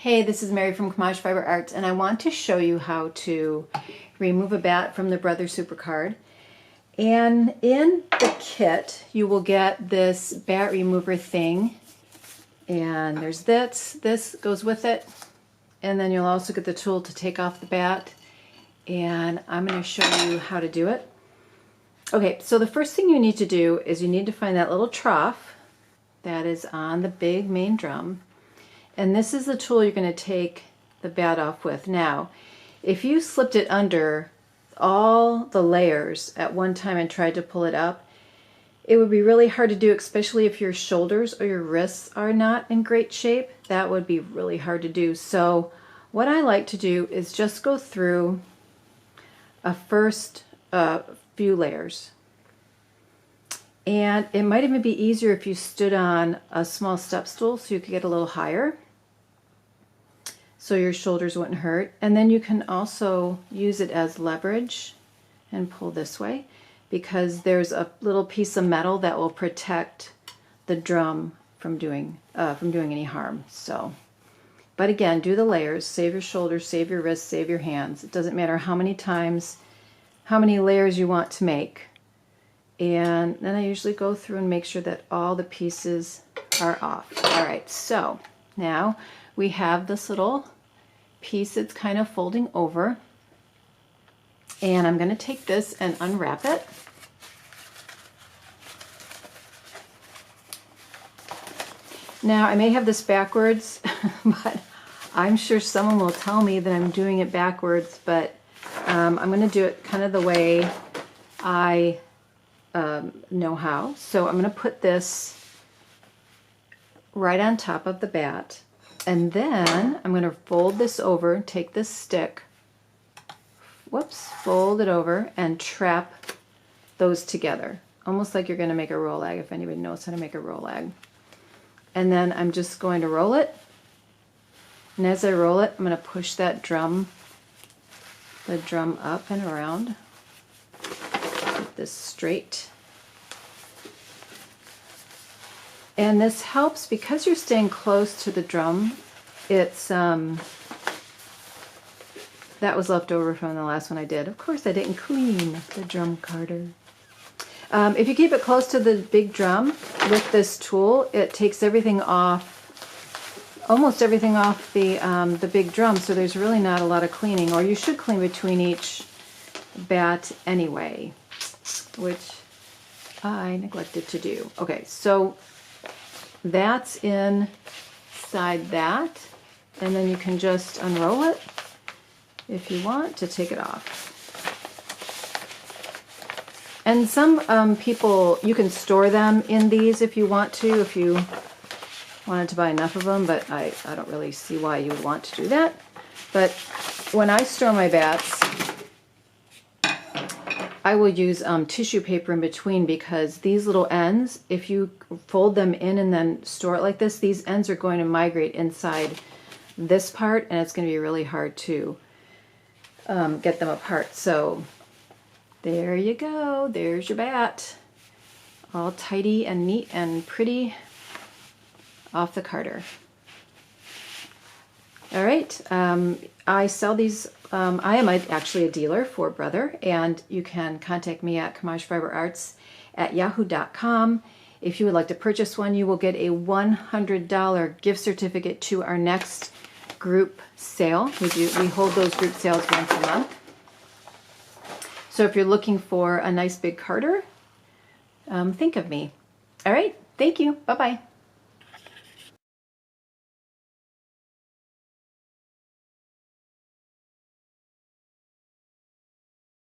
Hey, this is Mary from Camaj Fiber Arts, and I want to show you how to remove a bat from the Brother Supercard. And in the kit, you will get this bat remover thing, and there's this goes with it, and then you'll also get the tool to take off the bat, and I'm going to show you how to do it. Okay, so the first thing you need to do is you need to find that little trough that is on the big main drum. And this is the tool you're going to take the bat off with. Now, if you slipped it under all the layers at one time and tried to pull it up, it would be really hard to do, especially if your shoulders or your wrists are not in great shape. That would be really hard to do. So what I like to do is just go through a first few layers. And it might even be easier if you stood on a small step stool so you could get a little higher, so your shoulders wouldn't hurt. And then you can also use it as leverage and pull this way, because there's a little piece of metal that will protect the drum from doing any harm. So, but again, do the layers, save your shoulders, save your wrists, save your hands. It doesn't matter how many layers you want to make. And then I usually go through and make sure that all the pieces are off. All right, so now we have this little piece that's kind of folding over, and I'm going to take this and unwrap it. Now I may have this backwards, but I'm sure someone will tell me that I'm doing it backwards, but I'm going to do it kind of the way I know how. So I'm going to put this right on top of the bat, and then I'm going to fold this over, take this stick, fold it over and trap those together, almost like you're going to make a rolag, if anybody knows how to make a rolag. And then I'm just going to roll it, and as I roll it, I'm going to push that the drum up and around. Get this straight. And this helps because you're staying close to the drum. It's that was left over from the last one I did. Of course, I didn't clean the drum carder. If you keep it close to the big drum with this tool, it takes everything off, almost everything off the big drum. So there's really not a lot of cleaning, or you should clean between each bat anyway, which I neglected to do. Okay, so that's inside that, and then you can just unroll it if you want to take it off. And some people, you can store them in these if you want to, if you wanted to buy enough of them, but I don't really see why you would want to do that. But when I store my bats, I will use tissue paper in between, because these little ends, if you fold them in and then store it like this, these ends are going to migrate inside this part, and it's going to be really hard to get them apart. So there you go. There's your bat, all tidy and neat and pretty off the carder. All right, I sell these. I am actually a dealer for Brother, and you can contact me at camajfiberarts@yahoo.com. If you would like to purchase one, you will get a $100 gift certificate to our next group sale. We hold those group sales once a month. So if you're looking for a nice big carder, think of me. All right, thank you. Bye-bye.